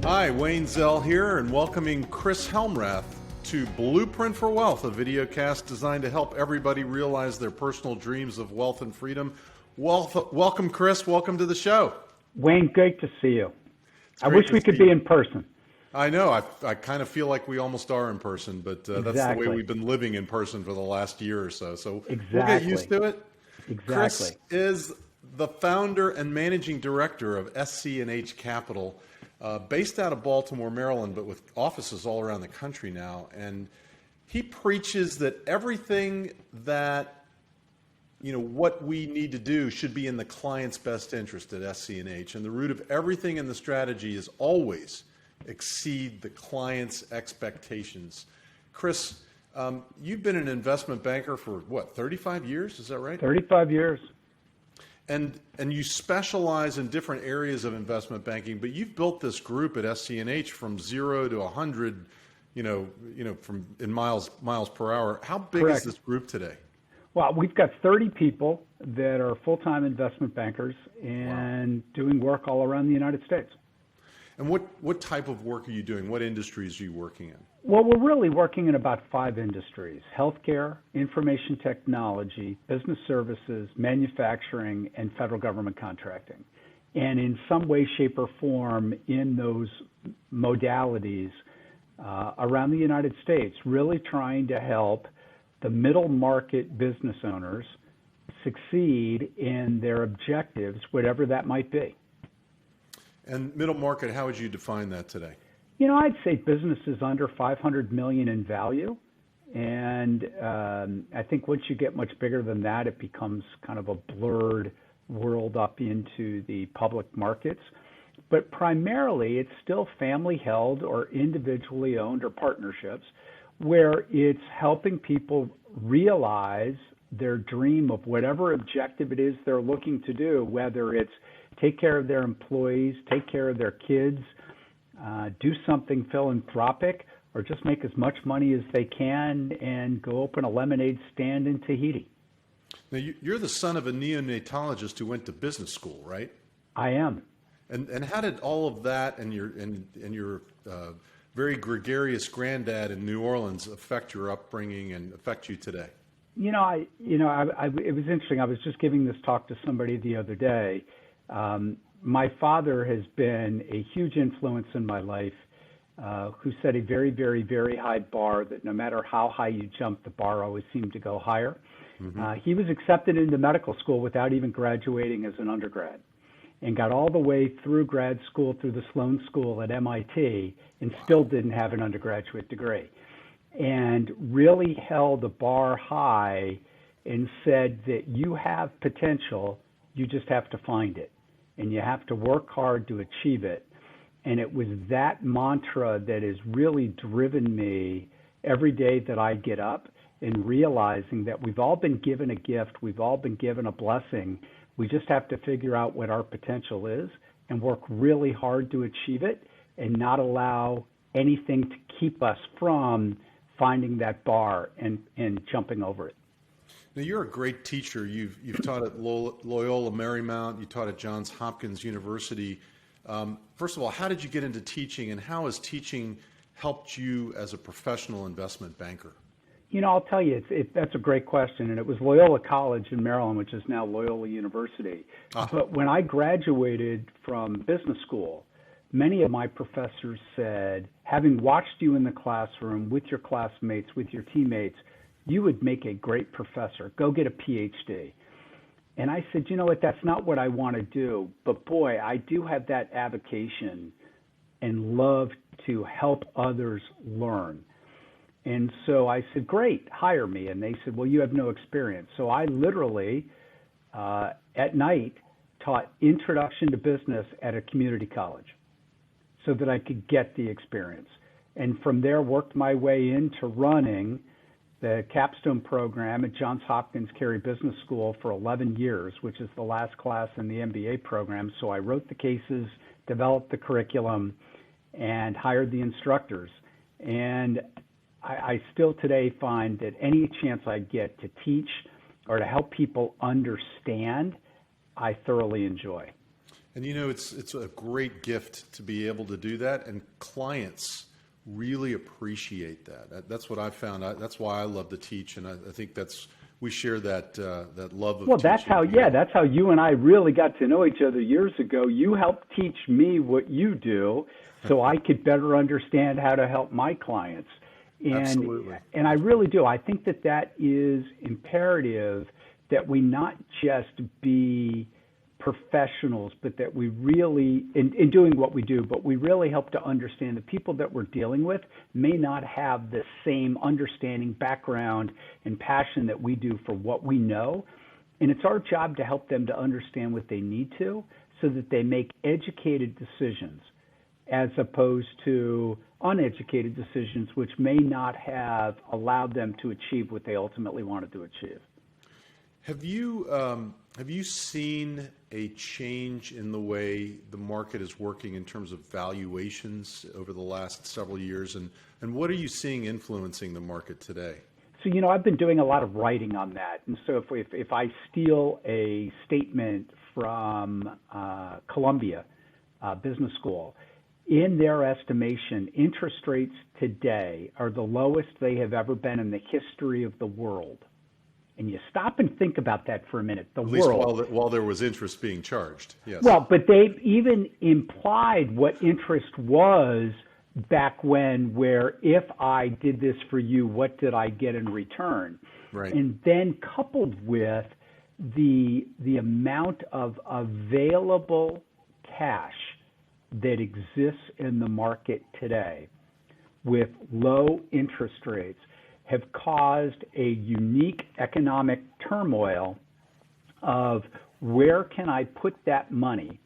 Hi, Wayne Zell here, and welcoming Chris Helmrath to Blueprint for Wealth, a videocast designed to help everybody realize their personal dreams of wealth and freedom. Welcome, Chris. Welcome to the show. Wayne, great to see you. I wish we could be in person. I know. I kind of feel like we almost are in person, but that's the way we've been living in person for the last year or so. So we'll get used to it. Exactly. Chris is the founder and managing director of SC&H Capital, based out of Baltimore, Maryland, but with offices all around the country now. And he preaches that everything that, what we need to do should be in the client's best interest at SC&H. And the root of everything in the strategy is always exceed the client's expectations. Chris, you've been an investment banker for 35 years? Is that right? 35 years. And you specialize in different areas of investment banking, but you've built this group at SC&H from 0 to 100, from in miles per hour. How big Correct. is this group today? Well, we've got 30 people that are full-time investment bankers and doing work all around the United States. And what type of work are you doing? What industries are you working in? Well, we're really working in about 5 industries: healthcare, information technology, business services, manufacturing, and federal government contracting. And in some way, shape, or form in those modalities around the United States, really trying to help the middle market business owners succeed in their objectives, whatever that might be. And middle market, how would you define that today? I'd say businesses under 500 million in value. And I think once you get much bigger than that, it becomes kind of a blurred world up into the public markets. But primarily, it's still family held or individually owned or partnerships, where it's helping people realize their dream of whatever objective it is they're looking to do, whether it's take care of their employees, take care of their kids, do something philanthropic, or just make as much money as they can and go open a lemonade stand in Tahiti. Now, you're the son of a neonatologist who went to business school, right? I am. And how did all of that and your very gregarious granddad in New Orleans affect your upbringing and affect you today? It was interesting. I was just giving this talk to somebody the other day. My father has been a huge influence in my life, who set a very, very, very high bar that no matter how high you jump, the bar always seemed to go higher. Mm-hmm. He was accepted into medical school without even graduating as an undergrad, and got all the way through grad school through the Sloan School at MIT and still didn't have an undergraduate degree, and really held the bar high and said that you have potential, you just have to find it, and you have to work hard to achieve it. And it was that mantra that has really driven me every day that I get up, in realizing that we've all been given a gift, we've all been given a blessing. We just have to figure out what our potential is and work really hard to achieve it, and not allow anything to keep us from finding that bar and jumping over it. Now, you're a great teacher. You've taught at Loyola Marymount. You taught at Johns Hopkins University. First of all, how did you get into teaching, and how has teaching helped you as a professional investment banker? I'll tell you, that's a great question. And it was Loyola College in Maryland, which is now Loyola University. But when I graduated from business school, many of my professors said, having watched you in the classroom with your classmates, with your teammates, you would make a great professor. Go get a PhD. And I said, you know what, that's not what I want to do. But boy, I do have that avocation and love to help others learn. And so I said, great, hire me. And they said, well, you have no experience. So I literally, at night, taught introduction to business at a community college so that I could get the experience. And from there, worked my way into running the capstone program at Johns Hopkins Carey Business School for 11 years, which is the last class in the MBA program. So I wrote the cases, developed the curriculum, and hired the instructors. And I still today find that any chance I get to teach or to help people understand, I thoroughly enjoy. And it's a great gift to be able to do that, and clients really appreciate that. That's what I've found. That's why I love to teach, and I think we share that love of well, teaching. That's how you and I really got to know each other years ago. You helped teach me what you do, so I could better understand how to help my clients. Absolutely. And I really do. I think that is imperative, that we not just be professionals, but that we really, in doing what we do, but we really help to understand the people that we're dealing with may not have the same understanding, background, and passion that we do for what we know. And it's our job to help them to understand what they need to, so that they make educated decisions, as opposed to uneducated decisions, which may not have allowed them to achieve what they ultimately wanted to achieve. Have you seen a change in the way the market is working in terms of valuations over the last several years, and what are you seeing influencing the market today? So, I've been doing a lot of writing on that. And so if I steal a statement from Columbia Business School, in their estimation, interest rates today are the lowest they have ever been in the history of the world. And you stop and think about that for a minute. At least while there was interest being charged, yes. Well, but they even implied what interest was back when, where if I did this for you, what did I get in return? Right. And then coupled with the amount of available cash that exists in the market today with low interest rates have caused a unique economic turmoil of where can I put that money?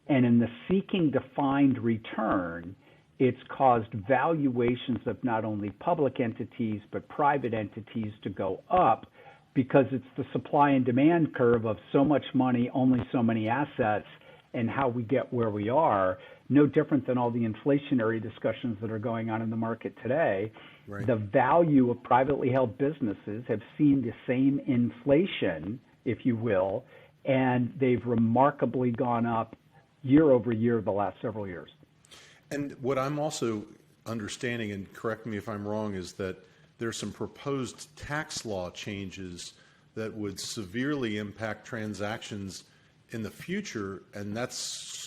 And in the seeking defined return, it's caused valuations of not only public entities, but private entities to go up, because it's the supply and demand curve of so much money, only so many assets, and how we get where we are, no different than all the inflationary discussions that are going on in the market today. Right. The value of privately held businesses have seen the same inflation, if you will, and they've remarkably gone up year over year the last several years. And what I'm also understanding, and correct me if I'm wrong, is that there's some proposed tax law changes that would severely impact transactions in the future, and that's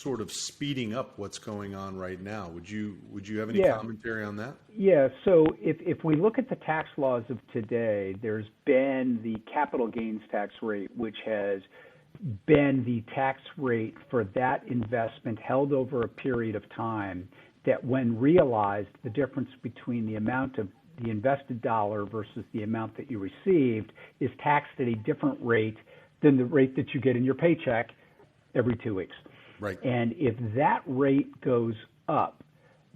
sort of speeding up what's going on right now. Would you have any commentary on that? Yeah, so if we look at the tax laws of today, there's been the capital gains tax rate, which has been the tax rate for that investment held over a period of time, that when realized, the difference between the amount of the invested dollar versus the amount that you received is taxed at a different rate than the rate that you get in your paycheck every 2 weeks. Right. And if that rate goes up,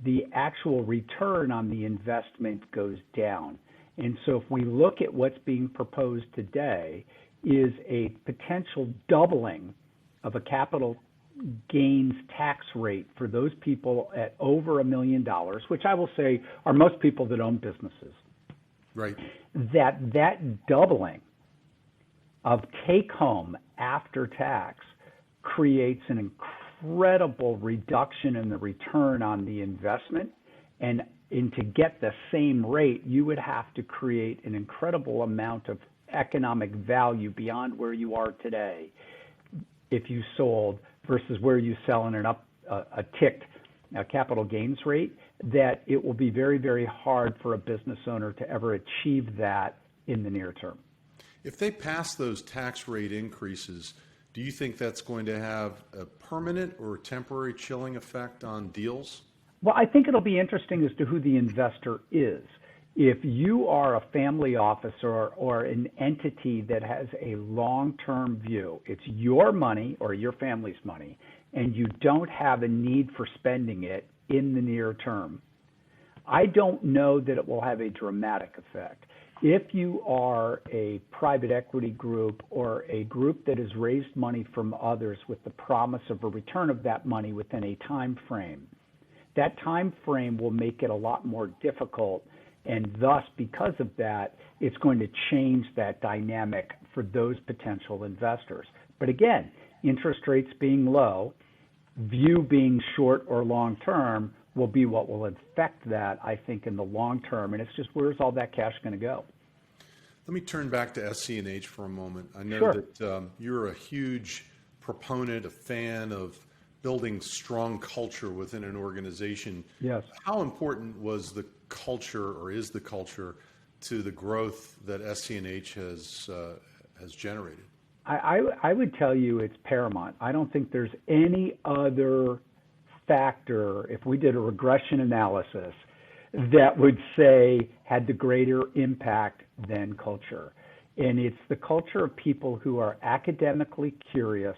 the actual return on the investment goes down. And so if we look at what's being proposed today, is a potential doubling of a capital gains tax rate for those people at over $1 million, which I will say are most people that own businesses. Right. That doubling of take home after tax creates an incredible reduction in the return on the investment. And to get the same rate, you would have to create an incredible amount of economic value beyond where you are today if you sold versus where you sell in a ticked capital gains rate, that it will be very, very hard for a business owner to ever achieve that in the near term. If they pass those tax rate increases, do you think that's going to have a permanent or temporary chilling effect on deals? Well, I think it'll be interesting as to who the investor is. If you are a family office or an entity that has a long-term view, it's your money or your family's money, and you don't have a need for spending it in the near term, I don't know that it will have a dramatic effect. If you are a private equity group or a group that has raised money from others with the promise of a return of that money within a time frame, that time frame will make it a lot more difficult And thus, because of that, it's going to change that dynamic for those potential investors. But again, interest rates being low, view being short or long term will be what will affect that, I think, in the long term. And it's just, where's all that cash going to go? Let me turn back to SC&H for a moment. I know Sure. that you're a huge proponent, a fan of building strong culture within an organization. Yes. How important was the culture, or is the culture, to the growth that SC&H has generated? I would tell you it's paramount. I don't think there's any other factor, if we did a regression analysis, that would say had the greater impact than culture. And it's the culture of people who are academically curious,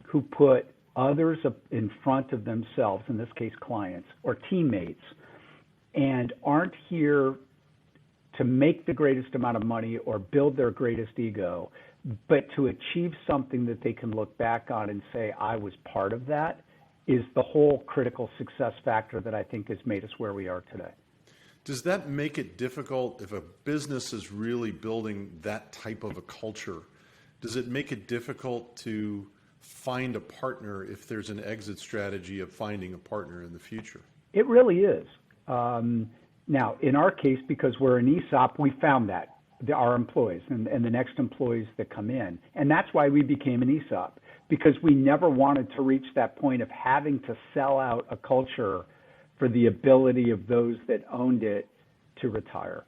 who put others in front of themselves, in this case clients or teammates, and aren't here to make the greatest amount of money or build their greatest ego, but to achieve something that they can look back on and say, I was part of that, is the whole critical success factor that I think has made us where we are today. Does that make it difficult if a business is really building that type of a culture? Does it make it difficult to find a partner if there's an exit strategy of finding a partner in the future? It really is. Now, in our case, because we're an ESOP, we found that, our employees and the next employees that come in. And that's why we became an ESOP, because we never wanted to reach that point of having to sell out a culture for the ability of those that owned it to retire.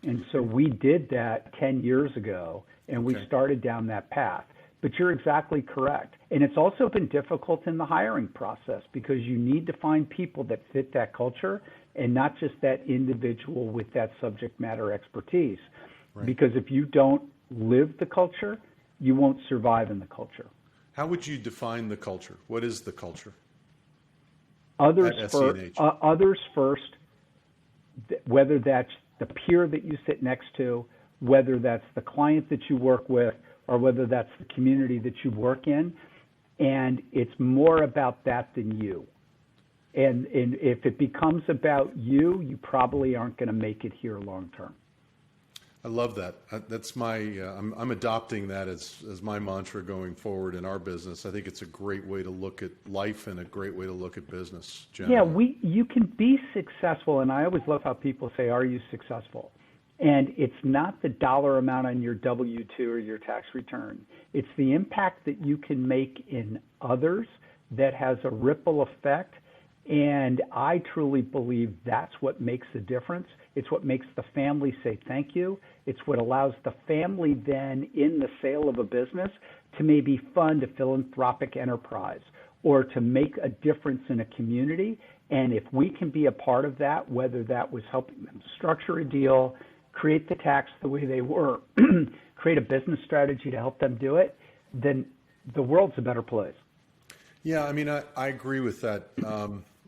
And so we did that 10 years ago, and we started down that path. But you're exactly correct. And it's also been difficult in the hiring process, because you need to find people that fit that culture and not just that individual with that subject matter expertise. Right. Because if you don't live the culture, you won't survive in the culture. How would you define the culture? What is the culture? Others first, whether that's the peer that you sit next to, whether that's the client that you work with, or whether that's the community that you work in. And it's more about that than you. And if it becomes about you, you probably aren't going to make it here long term. I love that. That's my, I'm adopting that as my mantra going forward in our business. I think it's a great way to look at life and a great way to look at business generally. Yeah, you can be successful. And I always love how people say, are you successful? And it's not the dollar amount on your W-2 or your tax return. It's the impact that you can make in others that has a ripple effect. And I truly believe that's what makes the difference. It's what makes the family say thank you. It's what allows the family then in the sale of a business to maybe fund a philanthropic enterprise or to make a difference in a community. And if we can be a part of that, whether that was helping them structure a deal, create the tax the way they were, create a business strategy to help them do it, then the world's a better place. Yeah, I mean, I agree with that.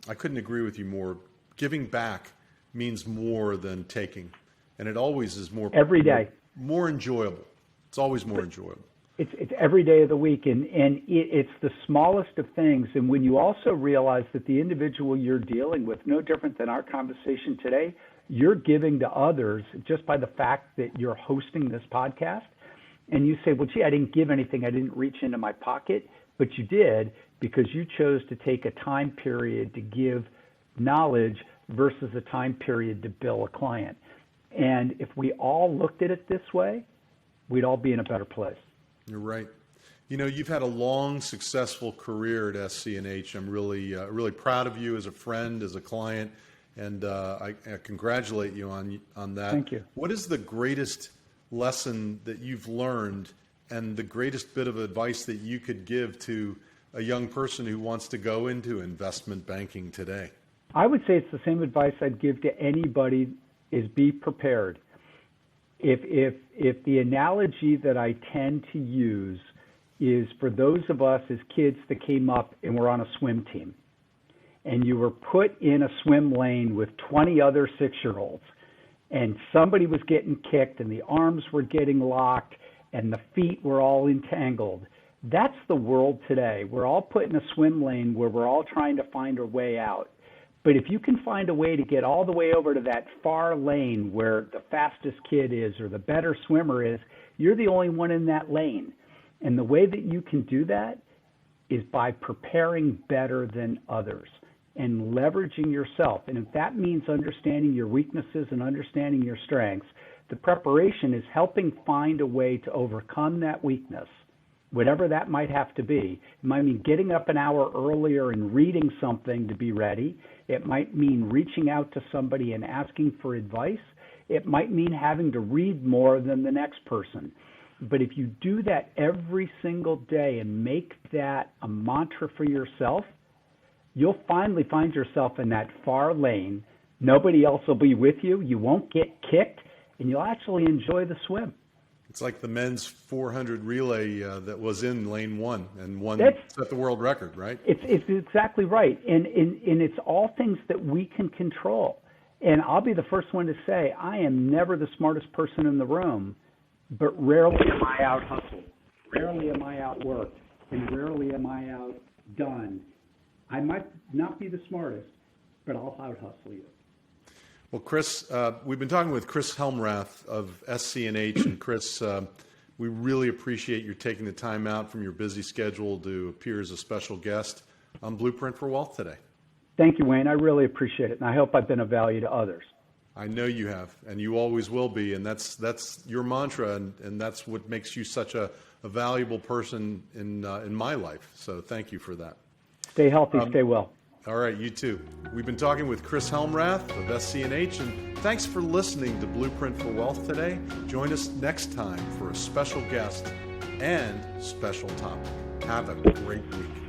I couldn't agree with you more. Giving back means more than taking, and it always is more every day, more enjoyable. It's always more enjoyable. It's every day of the week, and it's the smallest of things. And when you also realize that the individual you're dealing with, no different than our conversation today, you're giving to others just by the fact that you're hosting this podcast. And you say, well, gee, I didn't give anything. I didn't reach into my pocket. But you did, because you chose to take a time period to give knowledge versus a time period to bill a client. And if we all looked at it this way, we'd all be in a better place. You're right. You know, you've had a long, successful career at SC&H. I'm really proud of you as a friend, as a client, and I congratulate you on that. Thank you. What is the greatest lesson that you've learned, and the greatest bit of advice that you could give to a young person who wants to go into investment banking today? I would say it's the same advice I'd give to anybody, is be prepared. If the analogy that I tend to use is for those of us as kids that came up and were on a swim team, and you were put in a swim lane with 20 other 6-year-olds, and somebody was getting kicked and the arms were getting locked and the feet were all entangled. That's the world today. We're all put in a swim lane where we're all trying to find our way out. But if you can find a way to get all the way over to that far lane where the fastest kid is or the better swimmer is, you're the only one in that lane. And the way that you can do that is by preparing better than others and leveraging yourself. And if that means understanding your weaknesses and understanding your strengths, the preparation is helping find a way to overcome that weakness, whatever that might have to be. It might mean getting up an hour earlier and reading something to be ready. It might mean reaching out to somebody and asking for advice. It might mean having to read more than the next person. But if you do that every single day and make that a mantra for yourself, you'll finally find yourself in that far lane. Nobody else will be with you. You won't get kicked, and you'll actually enjoy the swim. It's like the men's 400 relay that was in lane 1 and set the world record, right? It's exactly right. And it's all things that we can control. And I'll be the first one to say, I am never the smartest person in the room, but rarely am I out hustled. Rarely am I outworked, and rarely am I outdone. I might not be the smartest, but I'll out hustle you. Well, Chris, we've been talking with Chris Helmrath of SC&H, and Chris, we really appreciate you taking the time out from your busy schedule to appear as a special guest on Blueprint for Wealth today. Thank you, Wayne. I really appreciate it, and I hope I've been of value to others. I know you have, and you always will be, and that's your mantra, and that's what makes you such a valuable person in my life. So thank you for that. Stay healthy, stay well. All right, you too. We've been talking with Chris Helmrath of SC&H, and thanks for listening to Blueprint for Wealth today. Join us next time for a special guest and special topic. Have a great week.